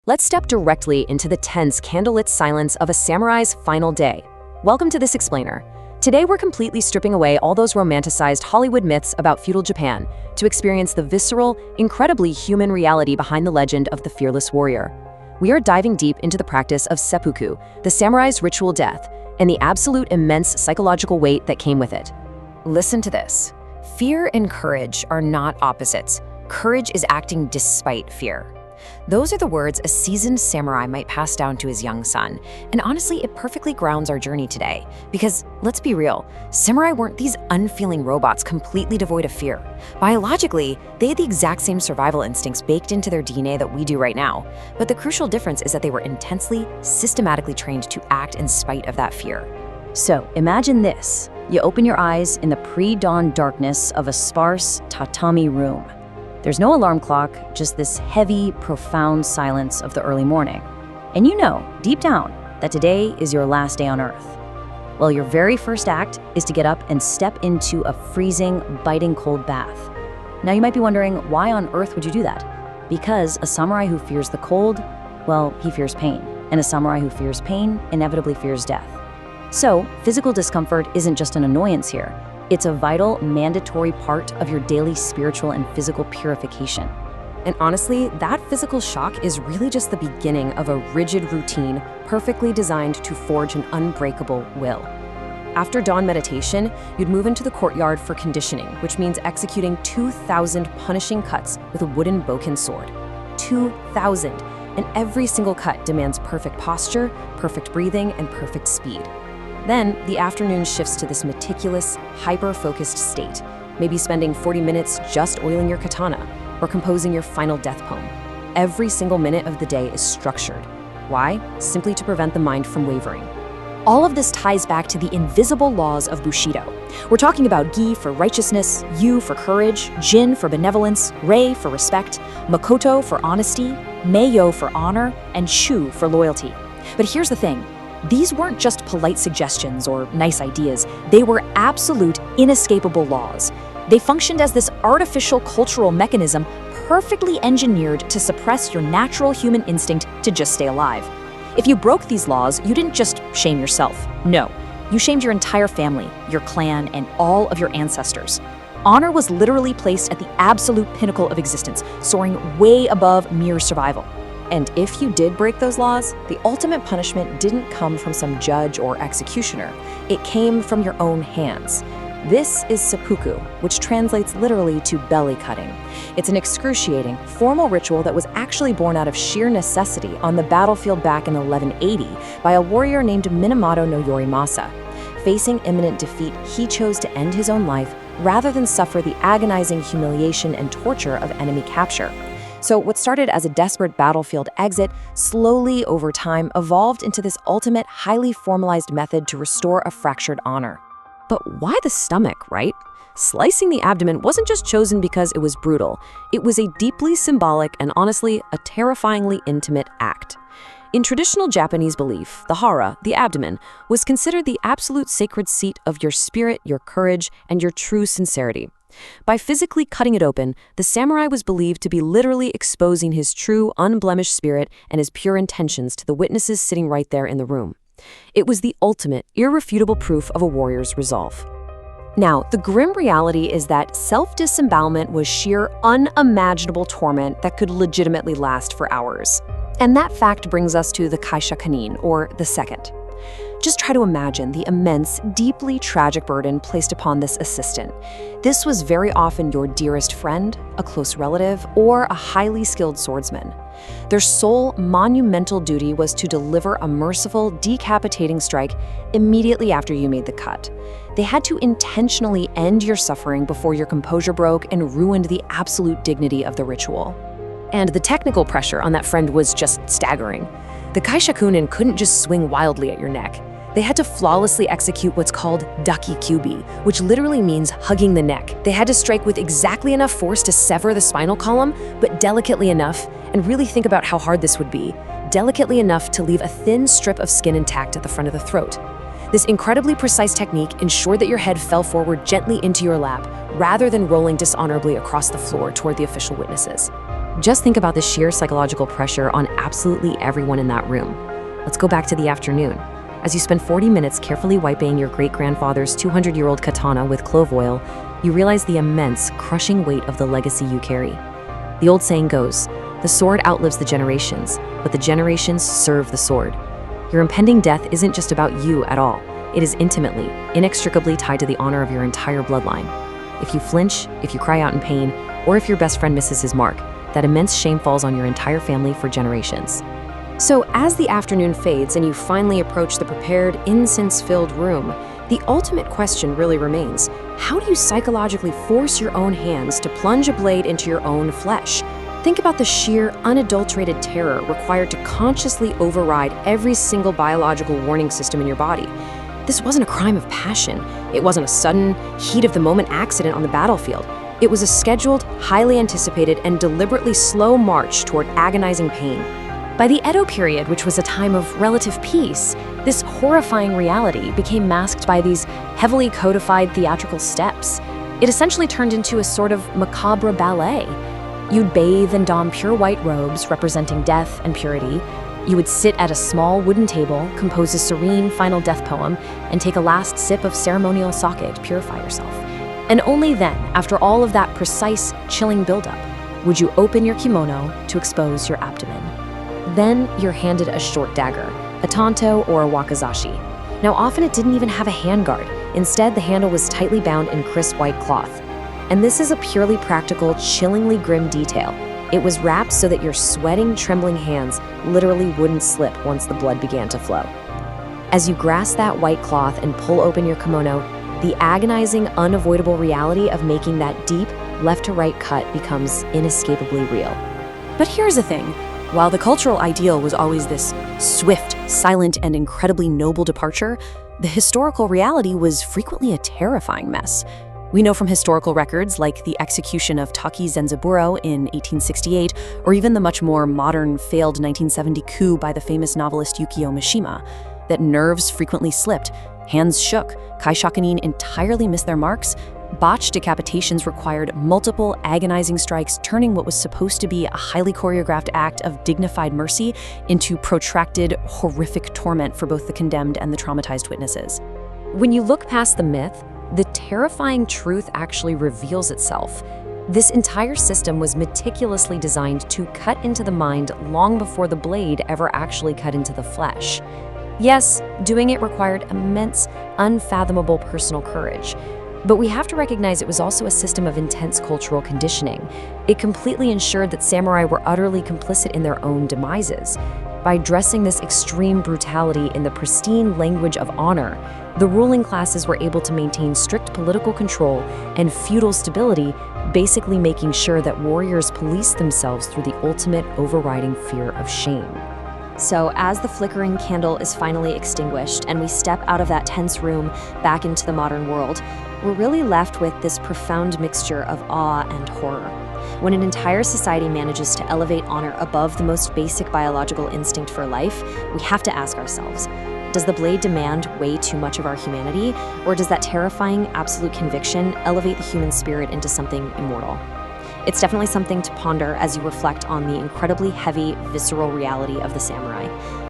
Let's step directly into the tense, candlelit silence of a samurai's final day. Welcome to this explainer. Today we're completely stripping away all those romanticized Hollywood myths about feudal Japan to experience the visceral, incredibly human reality behind the legend of the fearless warrior. We are diving deep into the practice of seppuku, the samurai's ritual death, and the absolute immense psychological weight that came with it. Listen to this. Fear and courage are not opposites. Courage is acting despite fear. Those are the words a seasoned samurai might pass down to his young son. And honestly, it perfectly grounds our journey today. Because, let's be real, samurai weren't these unfeeling robots completely devoid of fear. Biologically, they had the exact same survival instincts baked into their DNA that we do right now. But the crucial difference is that they were intensely, systematically trained to act in spite of that fear. So, imagine this. You open your eyes in the pre-dawn darkness of a sparse tatami room. There's no alarm clock, just this heavy, profound silence of the early morning. And you know, deep down, that today is your last day on Earth. Well, your very first act is to get up and step into a freezing, biting cold bath. Now you might be wondering, why on earth would you do that? Because a samurai who fears the cold, well, he fears pain. And a samurai who fears pain inevitably fears death. So, physical discomfort isn't just an annoyance here. It's a vital, mandatory part of your daily spiritual and physical purification. And honestly, that physical shock is really just the beginning of a rigid routine perfectly designed to forge an unbreakable will. After dawn meditation, you'd move into the courtyard for conditioning, which means executing 2,000 punishing cuts with a wooden bokken sword. 2,000! And every single cut demands perfect posture, perfect breathing, and perfect speed. Then, the afternoon shifts to this meticulous, hyper-focused state, maybe spending 40 minutes just oiling your katana or composing your final death poem. Every single minute of the day is structured. Why? Simply to prevent the mind from wavering. All of this ties back to the invisible laws of Bushido. We're talking about Gi for righteousness, Yu for courage, Jin for benevolence, Rei for respect, Makoto for honesty, Meiyo for honor, and Shu for loyalty. But here's the thing. These weren't just polite suggestions or nice ideas. They were absolute, inescapable laws. They functioned as this artificial cultural mechanism perfectly engineered to suppress your natural human instinct to just stay alive. If you broke these laws, you didn't just shame yourself. No, you shamed your entire family, your clan, and all of your ancestors. Honor was literally placed at the absolute pinnacle of existence, soaring way above mere survival. And if you did break those laws, the ultimate punishment didn't come from some judge or executioner. It came from your own hands. This is seppuku, which translates literally to belly cutting. It's an excruciating, formal ritual that was actually born out of sheer necessity on the battlefield back in 1180 by a warrior named Minamoto no Yorimasa. Facing imminent defeat, he chose to end his own life rather than suffer the agonizing humiliation and torture of enemy capture. So what started as a desperate battlefield exit slowly over time evolved into this ultimate, highly formalized method to restore a fractured honor. But why the stomach, right? Slicing the abdomen wasn't just chosen because it was brutal. It was a deeply symbolic and honestly, a terrifyingly intimate act. In traditional Japanese belief, the hara, the abdomen, was considered the absolute sacred seat of your spirit, your courage, and your true sincerity. By physically cutting it open, the samurai was believed to be literally exposing his true, unblemished spirit and his pure intentions to the witnesses sitting right there in the room. It was the ultimate, irrefutable proof of a warrior's resolve. Now, the grim reality is that self-disembowelment was sheer, unimaginable torment that could legitimately last for hours. And that fact brings us to the kaisha kanin, or the second. Just try to imagine the immense, deeply tragic burden placed upon this assistant. This was very often your dearest friend, a close relative, or a highly skilled swordsman. Their sole monumental duty was to deliver a merciful, decapitating strike immediately after you made the cut. They had to intentionally end your suffering before your composure broke and ruined the absolute dignity of the ritual. And the technical pressure on that friend was just staggering. The kaishakunin couldn't just swing wildly at your neck. They had to flawlessly execute what's called daki-kyubi, which literally means hugging the neck. They had to strike with exactly enough force to sever the spinal column, but delicately enough, and really think about how hard this would be, delicately enough to leave a thin strip of skin intact at the front of the throat. This incredibly precise technique ensured that your head fell forward gently into your lap, rather than rolling dishonorably across the floor toward the official witnesses. Just think about the sheer psychological pressure on absolutely everyone in that room. Let's go back to the afternoon. As you spend 40 minutes carefully wiping your great-grandfather's 200-year-old katana with clove oil, you realize the immense, crushing weight of the legacy you carry. The old saying goes, the sword outlives the generations, but the generations serve the sword. Your impending death isn't just about you at all. It is intimately, inextricably tied to the honor of your entire bloodline. If you flinch, if you cry out in pain, or if your best friend misses his mark, that immense shame falls on your entire family for generations. So as the afternoon fades and you finally approach the prepared, incense-filled room, the ultimate question really remains, how do you psychologically force your own hands to plunge a blade into your own flesh? Think about the sheer, unadulterated terror required to consciously override every single biological warning system in your body. This wasn't a crime of passion. It wasn't a sudden, heat-of-the-moment accident on the battlefield. It was a scheduled, highly anticipated, and deliberately slow march toward agonizing pain. By the Edo period, which was a time of relative peace, this horrifying reality became masked by these heavily codified theatrical steps. It essentially turned into a sort of macabre ballet. You'd bathe and don pure white robes representing death and purity. You would sit at a small wooden table, compose a serene final death poem, and take a last sip of ceremonial sake to purify yourself. And only then, after all of that precise, chilling buildup, would you open your kimono to expose your abdomen. Then you're handed a short dagger, a tanto or a wakizashi. Now often it didn't even have a handguard. Instead, the handle was tightly bound in crisp white cloth. And this is a purely practical, chillingly grim detail. It was wrapped so that your sweating, trembling hands literally wouldn't slip once the blood began to flow. As you grasp that white cloth and pull open your kimono, the agonizing, unavoidable reality of making that deep, left-to-right cut becomes inescapably real. But here's the thing. While the cultural ideal was always this swift, silent, and incredibly noble departure, the historical reality was frequently a terrifying mess. We know from historical records like the execution of Taki Zenzaburo in 1868, or even the much more modern, failed 1970 coup by the famous novelist Yukio Mishima, that nerves frequently slipped, hands shook, kaishakunin entirely missed their marks, botched decapitations required multiple agonizing strikes, turning what was supposed to be a highly choreographed act of dignified mercy into protracted, horrific torment for both the condemned and the traumatized witnesses. When you look past the myth, the terrifying truth actually reveals itself. This entire system was meticulously designed to cut into the mind long before the blade ever actually cut into the flesh. Yes, doing it required immense, unfathomable personal courage. But we have to recognize it was also a system of intense cultural conditioning. It completely ensured that samurai were utterly complicit in their own demises. By dressing this extreme brutality in the pristine language of honor, the ruling classes were able to maintain strict political control and feudal stability, basically making sure that warriors policed themselves through the ultimate overriding fear of shame. So as the flickering candle is finally extinguished and we step out of that tense room back into the modern world, we're really left with this profound mixture of awe and horror. When an entire society manages to elevate honor above the most basic biological instinct for life, we have to ask ourselves, does the blade demand way too much of our humanity, or does that terrifying absolute conviction elevate the human spirit into something immortal? It's definitely something to ponder as you reflect on the incredibly heavy, visceral reality of the samurai.